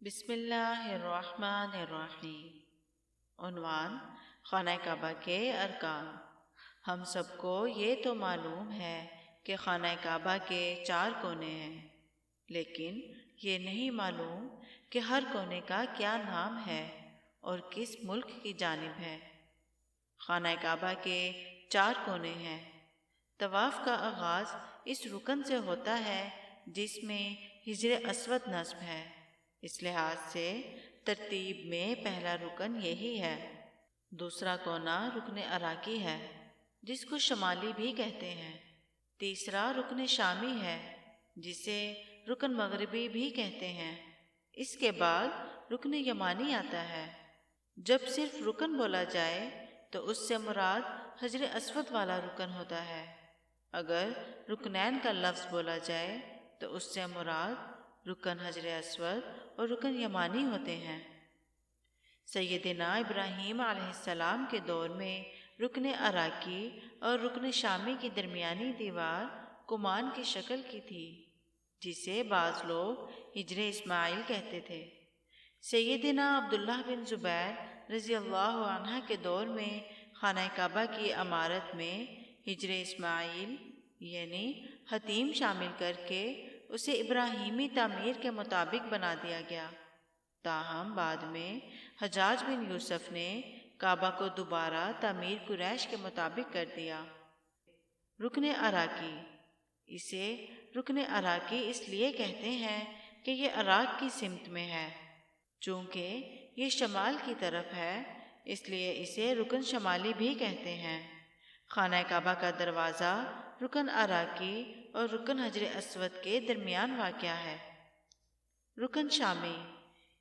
بسم اللہ الرحمن الرحیم۔ عنوان: خانہ کعبہ کے ارکان۔ ہم سب کو یہ تو معلوم ہے کہ خانہ کعبہ کے 4 کونے ہیں، لیکن یہ نہیں معلوم کہ ہر کونے کا کیا نام ہے اور کس ملک کی جانب ہے۔ خانہ کعبہ کے 4 کونے ہیں۔ طواف کا آغاز اس رکن سے ہوتا ہے جس میں حجر اسود نصب ہے۔ اس لحاظ سے ترتیب میں پہلا رکن یہی ہے۔ دوسرا کونا رکن عراقی ہے، جس کو شمالی بھی کہتے ہیں۔ تیسرا رکن شامی ہے، جسے رکن مغربی بھی کہتے ہیں۔ اس کے بعد رکن یمانی آتا ہے۔ جب صرف رکن بولا جائے تو اس سے مراد حجر اسود والا رکن ہوتا ہے۔ اگر رکنین کا لفظ بولا جائے تو اس سے مراد رکن حجر اسود اور رکن یمانی ہوتے ہیں۔ سیدنا ابراہیم علیہ السلام کے دور میں رکن عراقی اور رکن شامی کی درمیانی دیوار کمان کی شکل کی تھی، جسے بعض لوگ حجر اسماعیل کہتے تھے۔ سیدنا عبداللہ بن زبیر رضی اللہ عنہ کے دور میں خانہ کعبہ کی عمارت میں حجر اسماعیل یعنی حتیم شامل کر کے اسے ابراہیمی تعمیر کے مطابق بنا دیا گیا۔ تاہم بعد میں حجاج بن یوسف نے کعبہ کو دوبارہ تعمیر قریش کے مطابق کر دیا۔ رکن عراقی، اسے رکن عراقی اس لیے کہتے ہیں کہ یہ عراق کی سمت میں ہے۔ چونکہ یہ شمال کی طرف ہے، اس لیے اسے رکن شمالی بھی کہتے ہیں۔ خانہ کعبہ کا دروازہ رکن عراقی اور رکن حجر اسود کے درمیان واقع ہے۔ رکن شامی،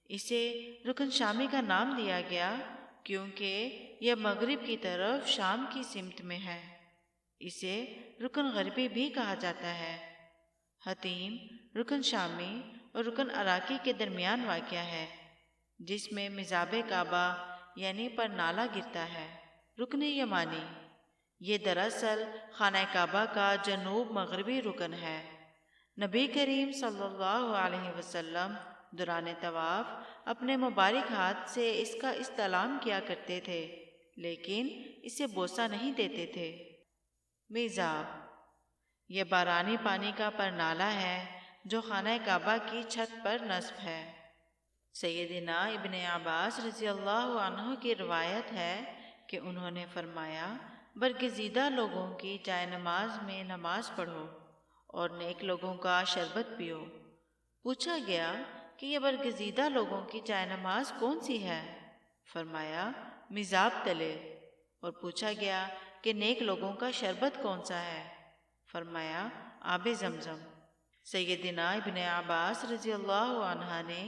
اسے رکن شامی کا نام دیا گیا کیونکہ یہ مغرب کی طرف شام کی سمت میں ہے۔ اسے رکن غربی بھی کہا جاتا ہے۔ حتیم رکن شامی اور رکن عراقی کے درمیان واقع ہے، جس میں مزاب کعبہ یعنی پر نالا گرتا ہے۔ رکن یمانی، یہ دراصل خانہ کعبہ کا جنوب مغربی رکن ہے۔ نبی کریم صلی اللہ علیہ وسلم دوران طواف اپنے مبارک ہاتھ سے اس کا استعلام کیا کرتے تھے، لیکن اسے بوسہ نہیں دیتے تھے۔ میزاب، یہ بارانی پانی کا پرنالہ ہے جو خانہ کعبہ کی چھت پر نصب ہے۔ سیدنا ابن عباس رضی اللہ عنہ کی روایت ہے کہ انہوں نے فرمایا، برگزیدہ لوگوں کی جائے نماز میں نماز پڑھو اور نیک لوگوں کا شربت پیو۔ پوچھا گیا کہ یہ برگزیدہ لوگوں کی جائے نماز کون سی ہے؟ فرمایا، میزاب تلے۔ اور پوچھا گیا کہ نیک لوگوں کا شربت کون سا ہے؟ فرمایا، آب زمزم۔ سیدنا ابن عباس رضی اللہ عنہ نے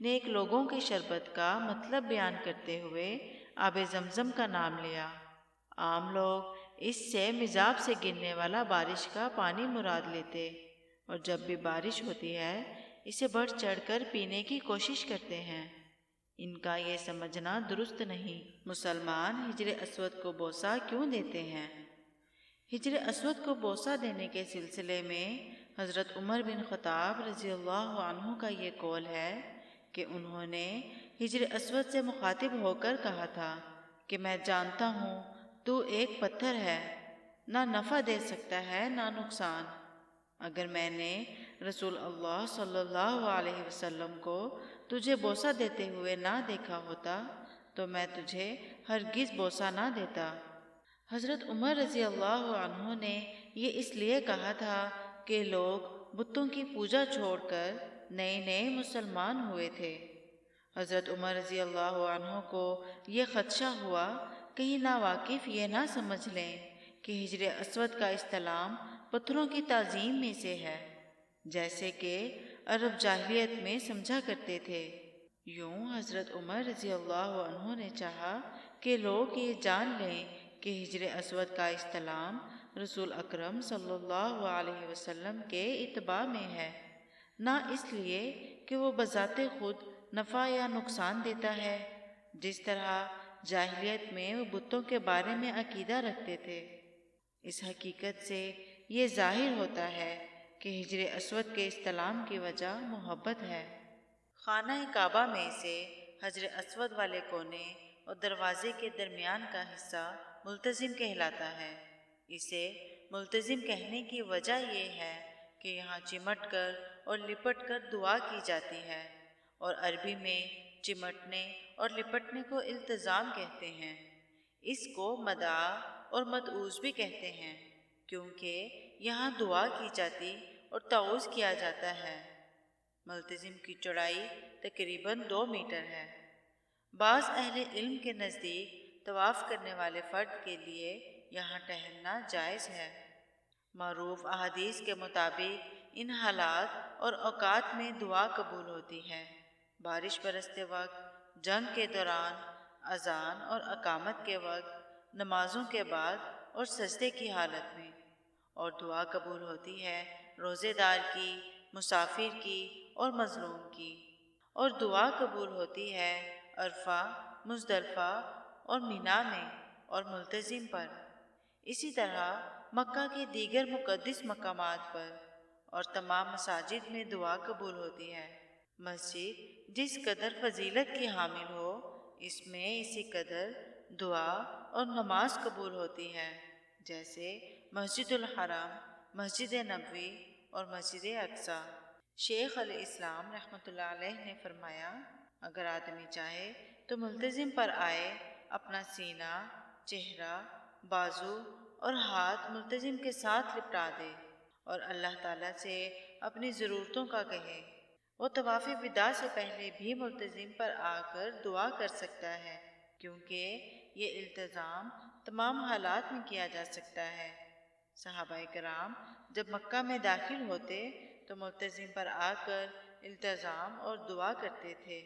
نیک لوگوں کے شربت کا مطلب بیان کرتے ہوئے آب زمزم کا نام لیا۔ عام لوگ اس سے میزاب سے گرنے والا بارش کا پانی مراد لیتے اور جب بھی بارش ہوتی ہے اسے بڑھ چڑھ کر پینے کی کوشش کرتے ہیں۔ ان کا یہ سمجھنا درست نہیں۔ مسلمان حجر اسود کو بوسہ کیوں دیتے ہیں؟ حجر اسود کو بوسہ دینے کے سلسلے میں حضرت عمر بن خطاب رضی اللہ عنہ کا یہ قول ہے کہ انہوں نے حجر اسود سے مخاطب ہو کر کہا تھا کہ میں جانتا ہوں تو ایک پتھر ہے، نہ نفع دے سکتا ہے نہ نقصان۔ اگر میں نے رسول اللہ صلی اللہ علیہ وسلم کو تجھے بوسہ دیتے ہوئے نہ دیکھا ہوتا تو میں تجھے ہرگز بوسہ نہ دیتا۔ حضرت عمر رضی اللہ عنہ نے یہ اس لیے کہا تھا کہ لوگ بتوں کی پوجا چھوڑ کر نئے نئے مسلمان ہوئے تھے۔ حضرت عمر رضی اللہ عنہ کو یہ خدشہ ہوا کہیں ناواقف یہ نہ سمجھ لیں کہ حجر اسود کا استعلام پتھروں کی تعظیم میں سے ہے، جیسے کہ عرب جاہلیت میں سمجھا کرتے تھے۔ یوں حضرت عمر رضی اللہ عنہ نے چاہا کہ لوگ یہ جان لیں کہ حجر اسود کا استعلام رسول اکرم صلی اللہ علیہ وسلم کے اتباع میں ہے، نہ اس لیے کہ وہ بذات خود نفع یا نقصان دیتا ہے، جس طرح جاہلیت میں وہ بتوں کے بارے میں عقیدہ رکھتے تھے۔ اس حقیقت سے یہ ظاہر ہوتا ہے کہ حجر اسود کے استعلام کی وجہ محبت ہے۔ خانہ کعبہ میں سے حجر اسود والے کونے اور دروازے کے درمیان کا حصہ ملتزم کہلاتا ہے۔ اسے ملتزم کہنے کی وجہ یہ ہے کہ یہاں چمٹ کر اور لپٹ کر دعا کی جاتی ہے، اور عربی میں چمٹنے اور لپٹنے کو التزام کہتے ہیں۔ اس کو مدعا اور مدعوز بھی کہتے ہیں، کیونکہ یہاں دعا کی جاتی اور تعوذ کیا جاتا ہے۔ ملتزم کی چوڑائی تقریباً 2 میٹر ہے۔ بعض اہل علم کے نزدیک طواف کرنے والے فرد کے لیے یہاں ٹہلنا جائز ہے۔ معروف احادیث کے مطابق ان حالات اور اوقات میں دعا قبول ہوتی ہے۔ بارش برستے وقت، جنگ کے دوران، اذان اور اقامت کے وقت، نمازوں کے بعد اور سجدے کی حالت میں۔ اور دعا قبول ہوتی ہے روزے دار کی، مسافر کی اور مظلوم کی۔ اور دعا قبول ہوتی ہے عرفہ، مزدلفہ اور مینا میں اور ملتزم پر۔ اسی طرح مکہ کے دیگر مقدس مقامات پر اور تمام مساجد میں دعا قبول ہوتی ہے۔ مسجد جس قدر فضیلت کی حامل ہو، اس میں اسی قدر دعا اور نماز قبول ہوتی ہے، جیسے مسجد الحرام، مسجد نبوی اور مسجد اقصیٰ۔ شیخ الاسلام رحمۃ اللہ علیہ نے فرمایا، اگر آدمی چاہے تو ملتزم پر آئے، اپنا سینہ، چہرہ، بازو اور ہاتھ ملتزم کے ساتھ لپٹا دے اور اللہ تعالیٰ سے اپنی ضرورتوں کا کہے۔ وہ طواف وداع سے پہلے بھی ملتزم پر آ کر دعا کر سکتا ہے، کیونکہ یہ التزام تمام حالات میں کیا جا سکتا ہے۔ صحابہ کرام جب مکہ میں داخل ہوتے تو ملتزم پر آ کر التزام اور دعا کرتے تھے۔